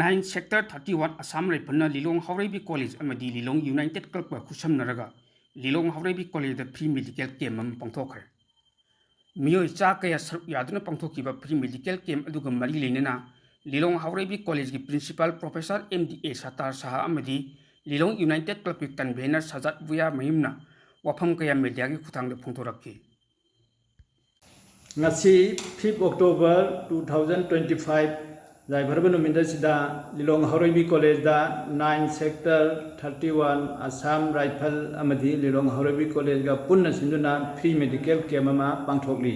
9 sector 31 Assam rifle Lilong Haoreibi college अमदी Lilong united club का खुशमनरगा Lilong Haoreibi college free medical camp पांथोखरे मियोय चा कया सरुक यादुना पांथोखिबा फ्री मेडिकल कैम्प अदुगा मरी लेनेना लिलोंग हावरेबी कॉलेज की principal professor MDA Satar Saha अमदी लिलोंग यूनाइटेड क्लब की कन्वेनर सजात बुया मयुमना वाफम कया मीडिया की खुथांग फोंथोरक्की ngasi 5 October 2025 जायफोरबो नुमिनदासिदा लिलोंग हावरेबी कॉलेज दा 9 sector 31 Assam rifle अमदी Lilong Haoreibi college का पुन्ना सिंदुना फ्री मेडिकल कैम्प अमा पांथोकली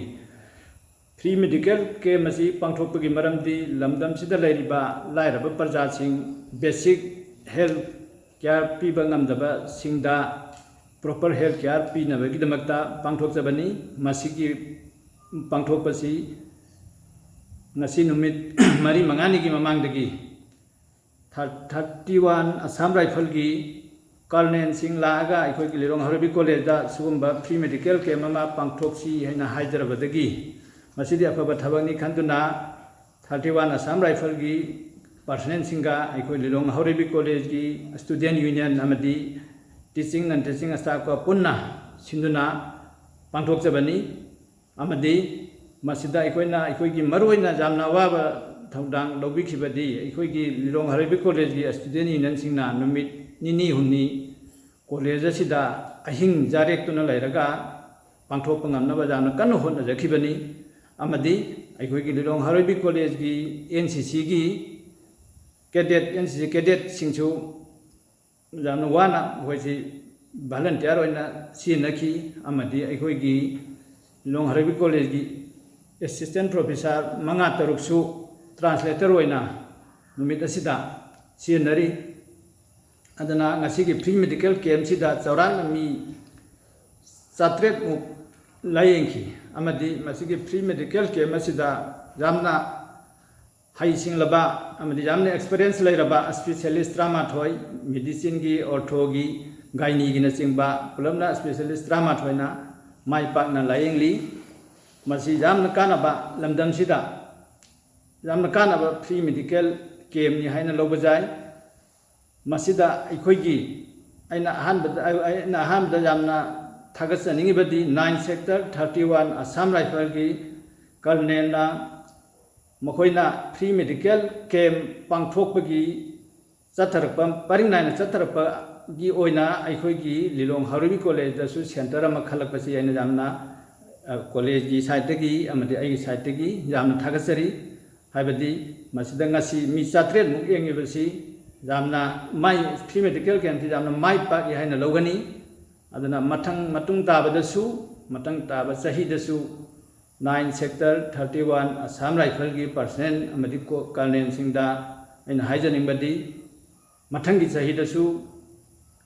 फ्री मेडिकल कैम्प असी पांथोकपगी मरमदी लमदम सिदा लैरिबा लायरबा प्रजासिंग बेसिक हेल्थ केयर पीबा ngamdaba सिंगदा प्रॉपर हेल्थ केयर पीनबगीदमक्ता पांथोकजबनी मसिगी पांथोकपसी nasi numit mari mangani ki mamang dagi 31 Assam Rifle ki Colonel Singh Laga ikoi ki Lirong Harebi College da sugumba free medical camp ma pangthoksi haina haijaraba dagi masidi afaba thabangni khanduna 31 Assam Rifle ki personnel singa ikoi Lirong Harebi College ki student union amadi teaching and teaching staff ko punna sinduna pangthokjabani amadi masida ikoina ikoigi maroina jamna waba thaudang lobikibadi ikoigi Lirong Harebi College gi student union singna numit nini hunni college asida ahing jarek tuna lairaga pangthok pangamna jamna kan honna jakhibani amadi ikoigi Lirong Harebi College gi NCC gi NCC cadet singchu jamna wana hoisi volunteer oina sinaki amadi ikoigi Lirong Harebi College gi assistant professor manga taruksu translator oina numit asida sinari adana ngasi gi free medical camp sida chauran mi satret mu layengki amadi masigi free medical camp asida jamna hai singlaba amadi jamna experience lairaba specialist trauma thoi medicine gi ortho gi gynae gi na singba pulamna specialist trauma thoina mai pak na layengli masi jamna kanaba lamdam sida jamna kanaba free medical camp ni haina lobajai masida ikoigi aina ahanbada jamna thagasaningi badi 9 sector 31 Assam Rifle ki colonel na makoina free medical camp pangthokpagi chatharpa paringnai chatharpa gi oina ikoigi Lirong Harebi College da su center ama khalakpasi aina jamna college gi side gi amadi ai side gi jamna thagasari haibadi masida ngasi mi chatret mu engibasi jamna mai free medical camp ti jamna mai pa gi haina logani adana matung tabadasu matang taba sahi dasu 9 sector 31 Assam Rifle gi personnel amadi ko colonel singda aina haijaning badi matang gi sahi dasu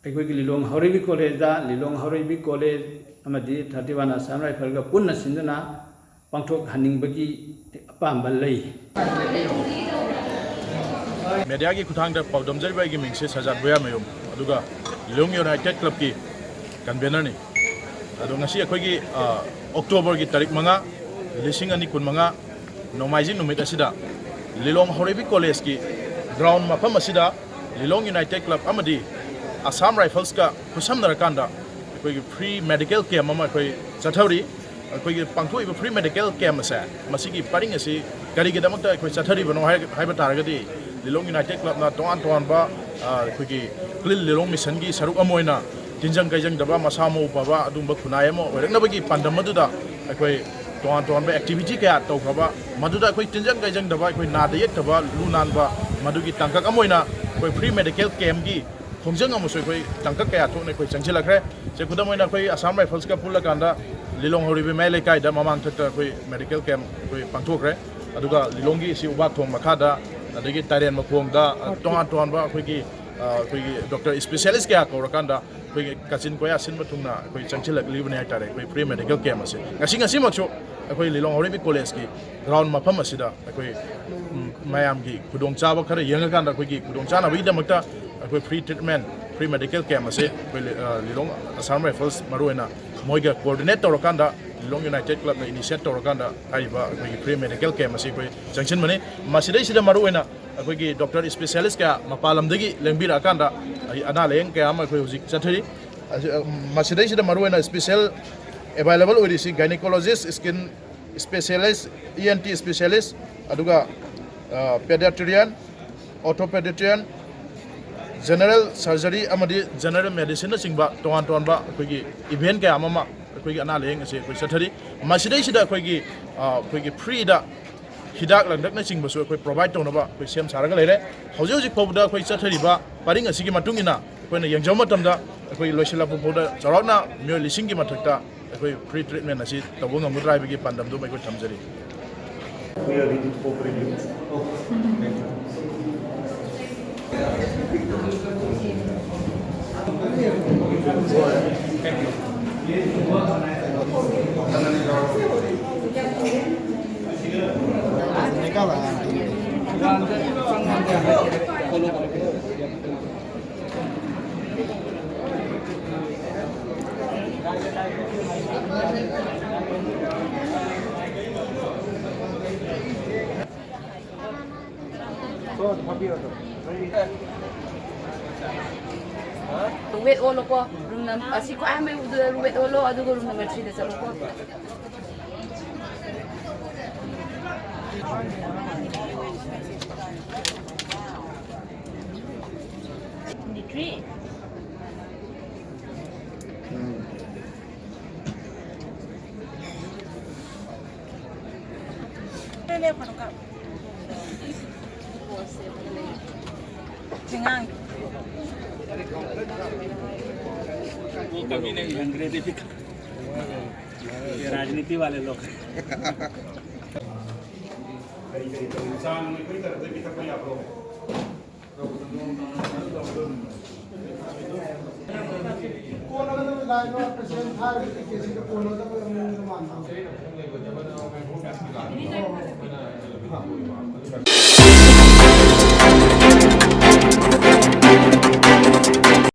aikoi gi Lirong Harebi College da Lirong Harebi College amadi 31 Assam Rifle ga punna sinduna pangthok haningbagi apamba lei media gi kuthang da pawdam jaibai gi mingse sajat boya mayum aduga Lirong United Club ki convener ni adu ngasi akhoi gi October gi tarik manga lising ani kun manga nomaiji numit asida Lirong Harebi College ki ground mafam asida Lirong United Club amadi Assam Rifles ka kusamnara kanda free medical camp ama koi chathari koi pangthoi free medical camp asa masigi paring asi gari gidamakta koi chathari bano haiba taragadi Lirong United Club na toan ba koi ki klil Lirong mission gi saruk amoina tinjang kaijang daba masamo baba adumba khunai amo orekna bagi pandam maduda koi toan ba activity kaya to khaba maduda koi tinjang kaijang daba koi na da yek thaba lunan ba madugi tangkak amoina koi free medical camp gi khongjang amusoi koi tangkak kaya thone koi changchilakre je kudamoina koi Assam Rifles ka pulla kanda Lirong Harebi mai lekai da mamang thakta koi medical camp koi pangthokre aduga Lironggi si ubak thong makhada adagi taren makhong da ton ba koi ki doctor specialist kaya ko rakanda koi kachin koya sinma thungna koi changchilak libne tare koi pre medical camp ase ngasi machu koi Lirong Harebi College ki ground mafam asida koi mayam gi kudong chaba khare yenga kanda koi ki kudong chana wi da makta koi free treatment free medical camp ase koi Lirong Assam Rifles maruena moiga coordinator kanda Lilong united club ने initiate तौरकांदा हाइबा अखोई pre medical camp असी अखोई junction मने मसिदै सिदा मरुएना अखोई doctor specialist का मपालमदगी लेंबिराकांदा अना Laing क्या अखोई हुजिक चथरी मसिदै सिदा मरुएना स्पेशल अवेलेबल ओइरिसि gynaecologist skin specialist ENT specialist अदुगा पेडियाट्रियन ऑर्थोपेडिट्रियन जनरल सर्जरी अमदी जनरल मेडिसिन चिंबा तोान तोानबा अखोई इवेंट क्या अमा अखोई अना लेंग असे अखोई चथरी मसिदै सिदा अखोई फ्री दा हिदाक लंदकना चिंबसु अखोई प्रोवाइड तौनबा अखोई सेम सारगा लेरे हौजे हौजे फौदा अखोई चथरीबा पारिंग असिगी मतुंगिना अखोइना यंगजौ मतमदा अखोई लोइसिलापु फौदा चौराकना मियो लिसिंगी मथक्ता अखोई फ्री ट्रीटमेंट असी तबो ngमु ड्राइबगी पांदमदु अखोई थमजरी We are ready to cooperate with you. Wait all ko room number asi ko ame udah wait all adu room number 3 da salo ko di tree Ele é para o carro. Jangan. वो कभी नहीं अंग्रेजी भी ये राजनीति वाले लोग Thank